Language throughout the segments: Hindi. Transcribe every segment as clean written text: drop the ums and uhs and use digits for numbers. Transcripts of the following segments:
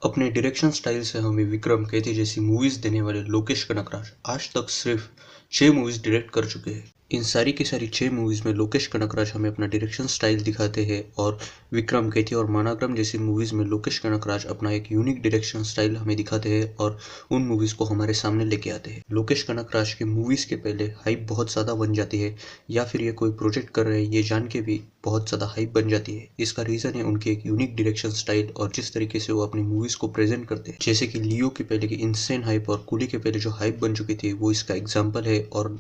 अपने डायरेक्शन स्टाइल से हमें विक्रम केती जैसी मूवीज देने वाले लोकेश कनगराज आज तक सिर्फ 6 मूवीज डायरेक्ट कर चुके हैं। इन सारी की सारी 6 मूवीज में लोकेश कनगराज हमें अपना डायरेक्शन स्टाइल दिखाते हैं और विक्रम केती और मानाग्रम जैसी मूवीज में लोकेश कनगराज अपना एक यूनिक डायरेक्शन स्टाइल हमें दिखाते हैं और उन मूवीज को हमारे सामने लेके आते हैं। लोकेश कनगराज की मूवीज के पहले हाइप बहुत ज़्यादा बन जाती है या फिर ये कोई प्रोजेक्ट कर रहे हैं ये जान के भी बहुत ज़्यादा हाइप बन जाती है। इसका रीज़न है उनके एक यूनिक डायरेक्शन स्टाइल और जिस तरीके से वो अपनी मूवीज़ को प्रेजेंट करते हैं। जैसे कि लियो के पहले की इंसेन हाइप और कूली के पहले जो हाइप बन चुकी थी वो इसका एग्जाम्पल है। और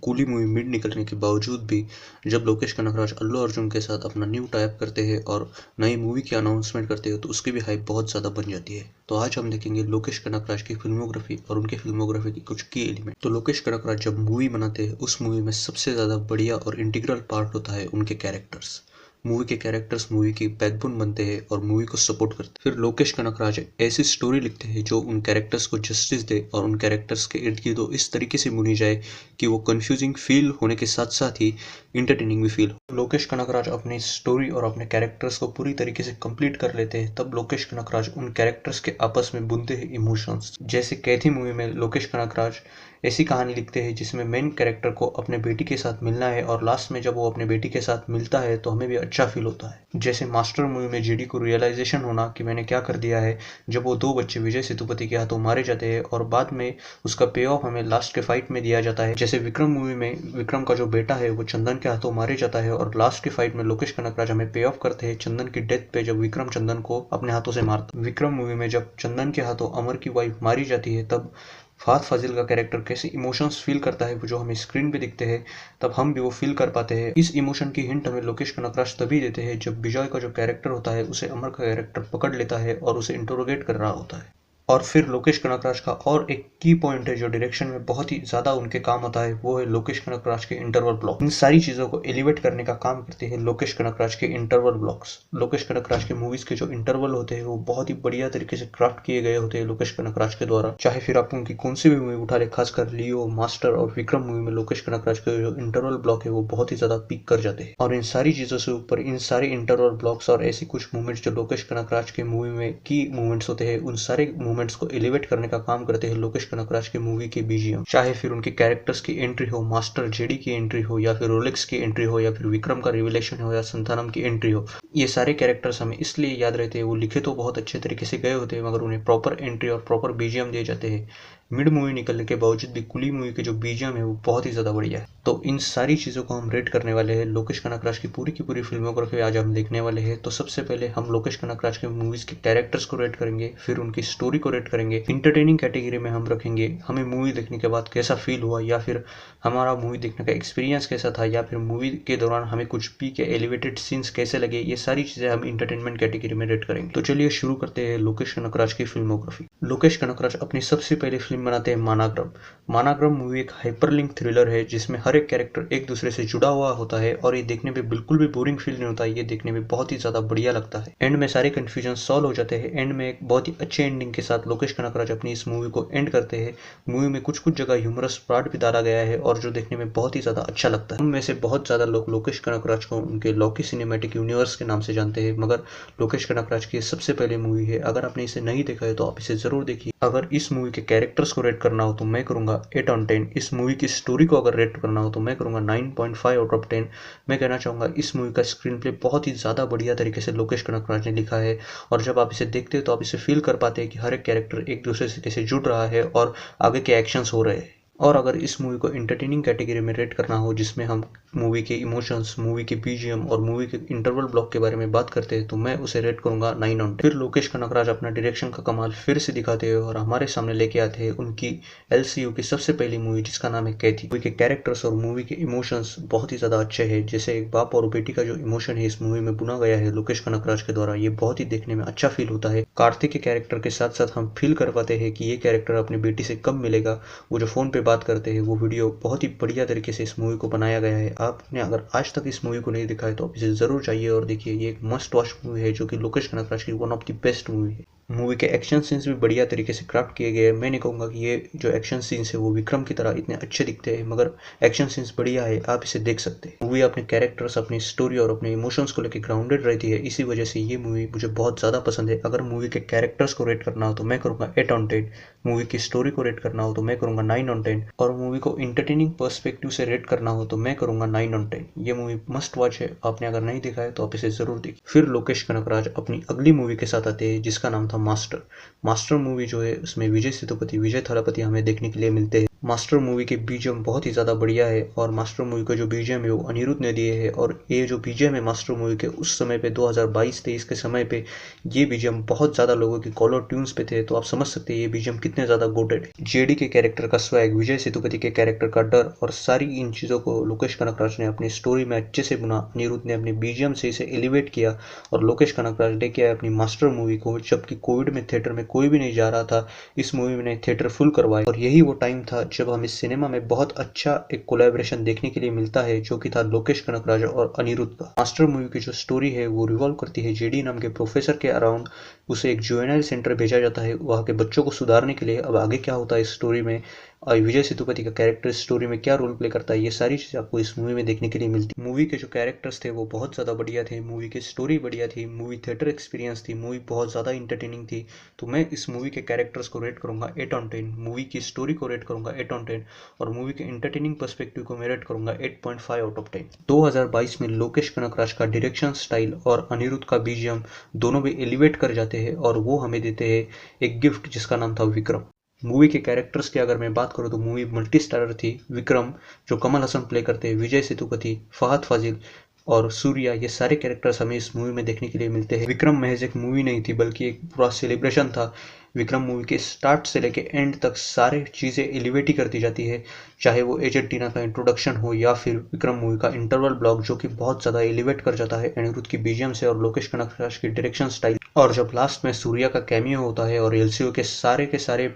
कूली मूवी मिड निकलने के बावजूद भी जब लोकेश कनगराज अल्लू अर्जुन के साथ अपना न्यू टाइप करते हैं और नई मूवी की अनाउंसमेंट करते हैं तो उसकी भी हाइप बहुत ज़्यादा बन जाती है। तो आज हम देखेंगे लोकेश कनगराज की फिल्मोग्राफी और उनके फिल्मोग्राफी की कुछ की एलिमेंट। तो लोकेश कनगराज जब मूवी बनाते हैं उस मूवी में सबसे ज़्यादा बढ़िया और इंटीग्रल पार्ट होता है उनके कैरेक्टर्स। मूवी के कैरेक्टर्स मूवी की बैकबोन बनते हैं और मूवी को सपोर्ट करते हैं। फिर लोकेश कनगराज ऐसी स्टोरी लिखते हैं जो उन कैरेक्टर्स को जस्टिस दे और उन कैरेक्टर्स के इर्द गिर्द इस तरीके से बुनी जाए कि वो कंफ्यूजिंग फील होने के साथ साथ ही इंटरटेनिंग भी फील हो। लोकेश कनगराज अपनी स्टोरी और अपने कैरेक्टर्स को पूरी तरीके से कंप्लीट कर लेते हैं तब लोकेश कनगराज उन कैरेक्टर्स के आपस में बुनते हैं इमोशंस। जैसे कैथी मूवी में लोकेश कनगराज ऐसी कहानी लिखते हैं जिसमें मेन कैरेक्टर को अपने बेटी के साथ मिलना है और लास्ट में जब वो अपने बेटी के साथ मिलता है तो हमें भी अच्छा फील होता है। जैसे मास्टर मूवी में जेडी को रियलाइजेशन होना कि मैंने क्या कर दिया है जब वो 2 बच्चे विजय सेतुपति के हाथों मारे जाते हैं और बाद में उसका पे ऑफ हमें लास्ट के फाइट में दिया जाता है। जैसे विक्रम मूवी में विक्रम का जो बेटा है वो चंदन के हाथों मारे जाता है और लास्ट की फाइट में लोकेश कनगराज हमें पे ऑफ करते हैं चंदन की डेथ पे जब विक्रम चंदन को अपने हाथों से मारता है। विक्रम मूवी में जब चंदन के हाथों अमर की वाइफ मारी जाती है तब फात फाजिल का कैरेक्टर कैसे इमोशंस फील करता है वो जो हमें स्क्रीन पे दिखते हैं तब हम भी वो फील कर पाते हैं। इस इमोशन की हिंट हमें लोकेश कनगराज तभी देते हैं जब विजय का जो कैरेक्टर होता है उसे अमर का कैरेक्टर पकड़ लेता है और उसे इंटरोगेट कर रहा होता है। और फिर लोकेश कनगराज का और एक की पॉइंट है जो डायरेक्शन में बहुत ही ज़्यादा उनके काम आता है वो है लोकेश कनगराज के इंटरवल ब्लॉक। इन सारी चीज़ों को एलिवेट करने का काम करते हैं लोकेश कनगराज के इंटरवल ब्लॉक्स। लोकेश कनगराज के मूवीज़ के जो इंटरवल होते हैं वो बहुत ही बढ़िया तरीके से क्राफ्ट किए गए होते हैं लोकेश कनगराज के द्वारा। चाहे फिर आप उनकी कौन सी भी मूवी उठा ले, खासकर लियो, मास्टर और विक्रम मूवी में लोकेश कनगराज के जो इंटरवल ब्लॉक है वो बहुत ही ज़्यादा पीक कर जाते हैं। और इन सारी चीज़ों से ऊपर इन सारे इंटरवल ब्लॉक्स और ऐसी कुछ मूवमेंट्स जो लोकेश कनगराज के मूवी में की मूवमेंट्स होते हैं उन सारे मूवमेंट्स को एलिवेट करने का काम करते हैं लोकेश कनगराज के मूवी के बीजीएम। चाहे फिर उनके कैरेक्टर्स की एंट्री हो, मास्टर जेडी की एंट्री हो या फिर रोलेक्स की एंट्री हो या फिर विक्रम का रिविलेशन हो या संतानम की एंट्री हो, ये सारे कैरेक्टर्स हमें इसलिए याद रहते हैं वो लिखे तो बहुत अच्छे तरीके से गए होते हैं मगर उन्हें प्रॉपर एंट्री और प्रॉपर बीजीएम दिए जाते हैं। मिड मूवी निकलने के बावजूद भी कुली मूवी के जो बीजीएम है वो बहुत ही ज़्यादा बढ़िया है। तो इन सारी चीज़ों को हम रेट करने वाले हैं। लोकेश कनगराज की पूरी फिल्मोग्राफी आज हम देखने वाले हैं। तो सबसे पहले हम लोकेश कनगराज के मूवीज़ के कैरेक्टर्स को रेट करेंगे, फिर उनकी स्टोरी को रेट करेंगे, इंटरटेनिंग कैटेगरी में हम रखेंगे हमें मूवी देखने के बाद कैसा फील हुआ या फिर हमारा मूवी देखने का एक्सपीरियंस कैसा था या फिर मूवी के दौरान हमें कुछ पीक या एलिवेटेड सीन्स कैसे लगे, ये सारी चीज़ें हम इंटरटेनमेंट कैटेगरी में रेट करेंगे। तो चलिए शुरू करते हैं लोकेश कनगराज की फिल्मोग्राफी। लोकेश कनगराज अपनी सबसे पहली फिल्म बनाते हैं मानाग्रम। मानाग्रम मूवी एक हाइपरलिंक थ्रिलर है जिसमें हर एक कैरेक्टर एक दूसरे से जुड़ा हुआ होता है और ये देखने में बिल्कुल भी बोरिंग फील नहीं होता है। ये देखने में बहुत ही ज़्यादा बढ़िया लगता है। एंड में सारे कंफ्यूजन सॉल्व हो जाते हैं। एंड में एक बहुत ही अच्छे एंडिंग के साथ लोकेश कनगराज अपनी इस मूवी को एंड करते हैं। मूवी में कुछ जगह ह्यूमरस पार्ट भी डाला गया है और जो देखने में बहुत ही ज़्यादा अच्छा लगता है। उनमें से बहुत ज़्यादा लोग लोकेश कनगराज को उनके लॉकी सिनेमैटिक यूनिवर्स के नाम से जानते हैं मगर लोकेश कनगराज की सबसे पहली मूवी है। अगर आपने इसे नहीं देखा है तो आप इसे ज़रूर देखिए। अगर इस मूवी के कैरेक्टर्स को रेट करना हो तो मैं करूँगा 8/10। इस मूवी की स्टोरी को अगर रेट करना हो तो मैं करूँगा 9.5 आउट ऑफ 10। मैं कहना चाहूँगा इस मूवी का स्क्रीन प्ले बहुत ही ज़्यादा बढ़िया तरीके से लोकेश कनगराज ने लिखा है और जब आप इसे देखते हो तो आप इसे फील कर पाते हैं कि हर एक कैरेक्टर एक दूसरे से कैसे जुड़ रहा है और आगे के एक्शंस हो रहे हैं। और अगर इस मूवी को इंटरटेनिंग कैटेगरी में रेट करना हो जिसमें हम मूवी के इमोशंस, मूवी के बीजीएम और मूवी के इंटरवल ब्लॉक के बारे में बात करते हैं तो मैं उसे रेट करूंगा 9/10। फिर लोकेश कनगराज अपना डायरेक्शन का कमाल फिर से दिखाते हैं और हमारे सामने लेके आते हैं उनकी एलसीयू की सबसे पहली मूवी जिसका नाम है कैथी। मूवी के कैरेक्टर्स और मूवी के इमोशंस बहुत ही ज़्यादा अच्छे हैं। जैसे एक बाप और बेटी का जो इमोशन है इस मूवी में बुना गया है लोकेश कनगराज के द्वारा, ये बहुत ही देखने में अच्छा फील होता है। कार्तिक के कैरेक्टर के साथ साथ हम फील कर पाते हैं कि ये कैरेक्टर अपनी बेटी से कब मिलेगा। वो जो फ़ोन पे बात करते हैं वो वीडियो बहुत ही बढ़िया तरीके से इस मूवी को बनाया गया है। आपने अगर आज तक इस मूवी को नहीं देखा है तो आप इसे ज़रूर चाहिए और देखिए। ये एक मस्ट वॉच मूवी है जो कि लोकेश कनगराज की one of the best movie है। मूवी के एक्शन सीन्स भी बढ़िया तरीके से क्राफ्ट किए गए हैं। मैं नहीं कहूँगा कि ये जो एक्शन सीन्स है वो विक्रम की तरह इतने अच्छे दिखते हैं, मगर एक्शन सीन्स बढ़िया है, आप इसे देख सकते हैं। मूवी अपने कैरेक्टर्स, अपनी स्टोरी और अपने इमोशंस को लेकर ग्राउंडेड रहती है, इसी वजह से ये मूवी मुझे बहुत ज़्यादा पसंद है। अगर मूवी के कैरेक्टर्स को रेट करना हो तो मैं करूँगा 8/10, मूवी की स्टोरी को रेट करना हो तो मैं करूँगा 9/10, और मूवी को इंटरटेनिंग पर्सपेक्टिव से रेट करना हो तो मैं करूँगा 9/10। ये मूवी मस्ट वॉच है, आपने अगर नहीं देखा है तो आप इसे ज़रूर देखिए। फिर लोकेश कनगराज अपनी अगली मूवी के साथ आते हैं जिसका नाम था मास्टर। मास्टर मूवी जो है उसमें विजय सेतुपति, विजय थालापति हमें देखने के लिए मिलते हैं। मास्टर मूवी के बीजीएम बहुत ही ज़्यादा बढ़िया है, और मास्टर मूवी का जो बीजीएम है वो अनिरुद्ध ने दिए है, और ये जो बीजीएम है मास्टर मूवी के उस समय पे 2022-23 के समय पे ये बीजीएम बहुत ज़्यादा लोगों की कॉलर ट्यून्स पे थे, तो आप समझ सकते हैं ये बीजीएम कितने ज़्यादा गोटेड है। जेडी के कैरेक्टर का स्वैग, विजय सेतुपति के कैरेक्टर का डर, और सारी इन चीज़ों को लोकेश कनगराज ने अपनी स्टोरी में अच्छे से बुना। अनिरुद्ध ने अपने बीजीएम से इसे एलिवेट किया, और लोकेश कनगराज लेके आए अपनी मास्टर मूवी को, जबकि कोविड में थिएटर में कोई भी नहीं जा रहा था, इस मूवी ने थिएटर फुल करवाए। और यही वो टाइम था जब हमें सिनेमा में बहुत अच्छा एक कोलैबोरेशन देखने के लिए मिलता है, जो कि था लोकेश कनगराज और अनिरुद्ध का। मास्टर मूवी की जो स्टोरी है वो रिवॉल्व करती है जेडी नाम के प्रोफेसर के अराउंड। उसे एक जुवेनाइल सेंटर भेजा जाता है वहाँ के बच्चों को सुधारने के लिए। अब आगे क्या होता है इस स्टोरी में, और विजय सेतुपति का कैरेक्टर स्टोरी में क्या रोल प्ले करता है, ये सारी चीज़ आपको इस मूवी में देखने के लिए मिलती है। मूवी के जो कैरेक्टर्स थे वो बहुत ज़्यादा बढ़िया थे, मूवी की स्टोरी बढ़िया थी, मूवी थिएटर एक्सपीरियंस थी, मूवी बहुत ज़्यादा इंटरटेनिंग थी। तो मैं इस मूवी के कैरेक्टर्स को रेट करूँगा 8/10, मूवी की स्टोरी को रेट करूँगा 8/10, और मूवी के इंटरटेनिंग पर्सपेक्टिव को मैं रेट करूँगा 8.5/10। 2022 में लोकेश कनगराज का डायरेक्शन स्टाइल और अनिरुद्ध का बीजीएम दोनों भी एलिवेट कर जाते हैं, और वो हमें देते हैं एक गिफ्ट जिसका नाम था विक्रम। मूवी के कैरेक्टर्स की अगर मैं बात करूँ तो मूवी मल्टी स्टारर थी। विक्रम जो कमल हसन प्ले करते हैं, विजय सेतुपति, फहद फाजिल और सूर्या, ये सारे कैरेक्टर्स हमें इस मूवी में देखने के लिए मिलते हैं। विक्रम महज एक मूवी नहीं थी बल्कि एक पूरा सेलिब्रेशन था। विक्रम मूवी के स्टार्ट से लेके एंड तक सारे चीज़ें एलिवेट ही करती जाती है, चाहे वो एजेंट टीना का इंट्रोडक्शन हो या फिर विक्रम मूवी का इंटरवल ब्लॉक, जो कि बहुत ज़्यादा एलिवेट कर जाता है अनिरुद्ध की बीजीएम से और लोकेश कनगराज की डायरेक्शन स्टाइल। और जब लास्ट में सूर्या का कैमियो होता है और एलसीओ के सारे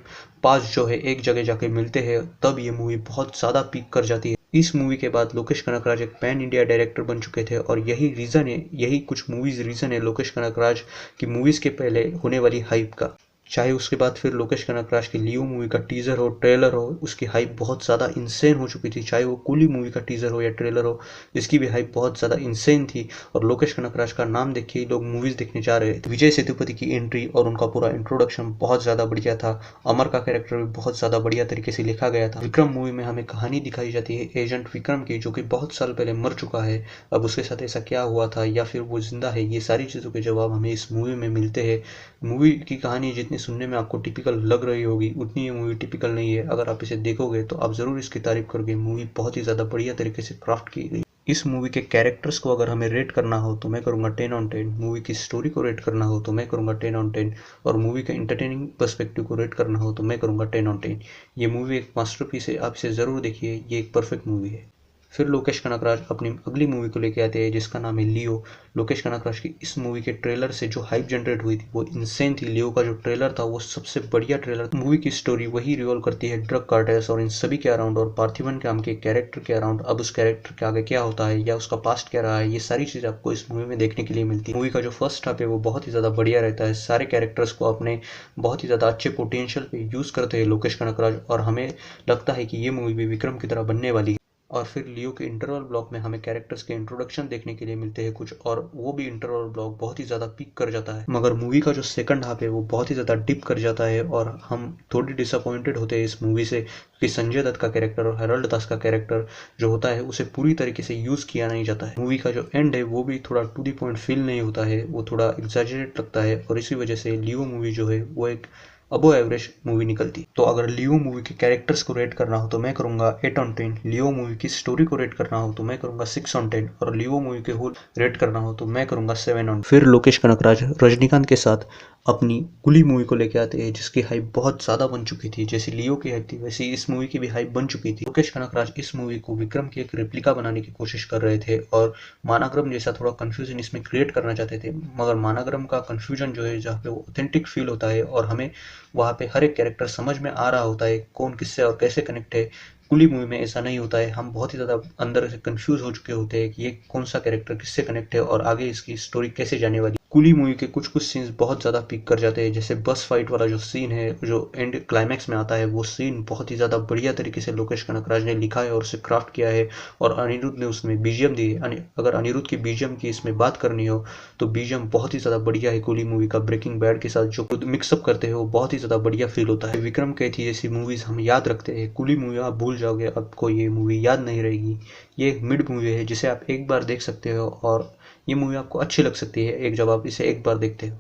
पार्ट्स जो है एक जगह जाके मिलते हैं, तब ये मूवी बहुत ज़्यादा पीक कर जाती है। इस मूवी के बाद लोकेश कनगराज एक पैन इंडिया डायरेक्टर बन चुके थे, और यही रीज़न है, यही कुछ मूवीज़ रीज़न है लोकेश कनगराज की मूवीज़ के पहले होने वाली हाइप का। चाहे उसके बाद फिर लोकेश कनगराज की लियो मूवी का टीजर हो, ट्रेलर हो, उसकी हाइप बहुत ज़्यादा इंसेन हो चुकी थी। चाहे वो कूली मूवी का टीजर हो या ट्रेलर हो, इसकी भी हाइप बहुत ज़्यादा इंसेन थी, और लोकेश कनगराज का नाम देख के लोग मूवीज़ देखने जा रहे थे। विजय सेतुपति की एंट्री और उनका पूरा इंट्रोडक्शन बहुत ज़्यादा बढ़िया था। अमर का कैरेक्टर भी बहुत ज़्यादा बढ़िया तरीके से लिखा गया था। विक्रम मूवी में हमें कहानी दिखाई जाती है एजेंट विक्रम की, जो कि बहुत साल पहले मर चुका है। अब उसके साथ ऐसा क्या हुआ था या फिर वो जिंदा है, ये सारी चीज़ों के जवाब हमें इस मूवी में मिलते हैं। मूवी की कहानी जितनी सुनने में आपको टिपिकल लग रही होगी, उतनी ये मूवी टिपिकल नहीं है। अगर आप इसे देखोगे तो आप ज़रूर इसकी तारीफ करोगे। मूवी बहुत ही ज़्यादा बढ़िया तरीके से क्राफ्ट की गई। इस मूवी के कैरेक्टर्स को अगर हमें रेट करना हो तो मैं करूँगा 10/10, मूवी की स्टोरी को रेट करना हो तो मैं करूँगा 10/10, और मूवी के इंटरटेनिंग पर्सपेक्टिव को रेट करना हो तो मैं करूँगा 10/10। ये मूवी एक मास्टरपीस है, आप इसे ज़रूर देखिए, ये एक परफेक्ट मूवी है। फिर लोकेश कनगराज अपनी अगली मूवी को लेके आते हैं जिसका नाम है लियो। लोकेश कनगराज की इस मूवी के ट्रेलर से जो हाइप जनरेट हुई थी वो इंसेन थी। लियो का जो ट्रेलर था वो सबसे बढ़िया ट्रेलर। मूवी की स्टोरी वही रिवॉल्व करती है ड्रग कार्टेल्स और इन सभी के अराउंड, और पार्थिवन नाम के कैरेक्टर के अराउंड। अब उस कैरेक्टर के आगे क्या होता है या उसका पास्ट क्या रहा है, ये सारी चीज़ आपको इस मूवी में देखने के लिए मिलती है। मूवी का जो फर्स्ट हाफ है वो बहुत ही ज़्यादा बढ़िया रहता है। सारे कैरेक्टर्स को अपने बहुत ही ज़्यादा अच्छे पोटेंशियल पे यूज़ करते हैं लोकेश कनगराज, और हमें लगता है कि ये मूवी भी विक्रम की तरह बनने वाली है। और फिर लियो के इंटरवल ब्लॉक में हमें कैरेक्टर्स के इंट्रोडक्शन देखने के लिए मिलते हैं कुछ, और वो भी इंटरवल ब्लॉक बहुत ही ज़्यादा पीक कर जाता है। मगर मूवी का जो सेकंड हाफ है वो बहुत ही ज़्यादा डिप कर जाता है, और हम थोड़ी डिसअपॉइंटेड होते हैं इस मूवी से, कि संजय दत्त का कैरेक्टर और हेरल्ड दास का कैरेक्टर जो होता है उसे पूरी तरीके से यूज़ किया नहीं जाता है। मूवी का जो एंड है वो भी थोड़ा टू दी पॉइंट फील नहीं होता है, वो थोड़ा एग्जैजरेट लगता है, और इसी वजह से लियो मूवी जो है वो एक अबो एवरेज मूवी निकलती। तो अगर लियो मूवी के कैरेक्टर्स को रेट करना हो तो मैं करूंगा 8/10, लियो मूवी की स्टोरी को रेट करना हो तो मैं करूंगा 6/10, और लियो मूवी के होल रेट करना हो तो मैं करूंगा 7/10। फिर लोकेश कनगराज रजनीकांत के साथ अपनी कुली मूवी को लेकर आते हैं जिसकी हाइप बहुत ज़्यादा बन चुकी थी। जैसी लियो की हाइप थी वैसी इस मूवी की भी हाइप बन चुकी थी। लोकेश कनगराज इस मूवी को विक्रम की एक रेप्लिका बनाने की कोशिश कर रहे थे, और मानाग्रम जैसा थोड़ा कंफ्यूजन इसमें क्रिएट करना चाहते थे, मगर मानाग्रम का कंफ्यूजन जो है जहाँ पे वो ऑथेंटिक फील होता है और हमें वहाँ पे हर एक कैरेक्टर समझ में आ रहा होता है कौन किससे और कैसे कनेक्ट है। कुली मूवी में ऐसा नहीं होता है, हम बहुत ही ज़्यादा अंदर से कंफ्यूज हो चुके होते हैं कि ये कौन सा कैरेक्टर किससे कनेक्ट है और आगे इसकी स्टोरी कैसे जाने वाली। कूली मूवी के कुछ कुछ सीन्स बहुत ज़्यादा पिक कर जाते हैं, जैसे बस फाइट वाला जो सीन है, जो एंड क्लाइमैक्स में आता है, वो सीन बहुत ही ज़्यादा बढ़िया तरीके से लोकेश कनगराज ने लिखा है और उसे क्राफ्ट किया है। और अनिरुद्ध ने उसमें बीजीएम दी है। अगर अनिरुद्ध की बीजीएम की इसमें बात करनी हो तो बीजीएम बहुत ही ज़्यादा बढ़िया है। कूली मूवी का ब्रेकिंग बैड के साथ जो मिक्सअप करते हैं वो बहुत ही ज़्यादा बढ़िया फील होता है। विक्रम कैथी जैसी मूवीज़ हम याद रखते हैं, कूली मूवी आप भूल जाओगे, आपको ये मूवी याद नहीं रहेगी। ये एक मिड मूवी है जिसे आप एक बार देख सकते हो और ये मूवी आपको अच्छी लग सकती है जब आप इसे एक बार देखते हो।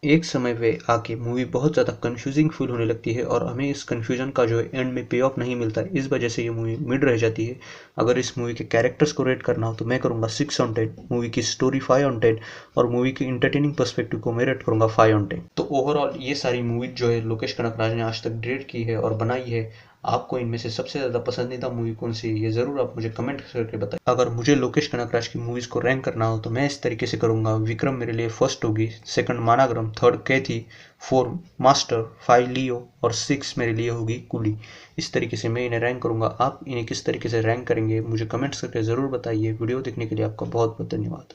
एक समय पे आके मूवी बहुत ज़्यादा कंफ्यूजिंग फील होने लगती है और हमें इस कंफ्यूजन का जो एंड में पे ऑफ नहीं मिलता है, इस वजह से ये मूवी मिड रह जाती है। अगर इस मूवी के कैरेक्टर्स को रेट करना हो तो मैं करूँगा 6/10, मूवी की स्टोरी 5/10 और मूवी की इंटरटेनिंग पर्सपेक्टिव को मैं रेट करूँगा 5/10। तो ओवरऑल ये सारी मूवी जो है लोकेश कनगराज ने आज तक डायरेक्ट की है और बनाई है, आपको इनमें से सबसे ज़्यादा पसंदीदा मूवी कौन सी है ये ज़रूर आप मुझे कमेंट करके बताएं। अगर मुझे लोकेश कनगराज की मूवीज़ को रैंक करना हो तो मैं इस तरीके से करूँगा: विक्रम मेरे लिए फर्स्ट होगी, सेकंड मानाग्रम, थर्ड कैथी, 4 मास्टर, 5 लियो और 6 मेरे लिए होगी कूली। इस तरीके से मैं इन्हें रैंक करूँगा। आप इन्हें किस तरीके से रैंक करेंगे मुझे कमेंट्स करके ज़रूर बताइए। वीडियो देखने के लिए आपका बहुत बहुत धन्यवाद।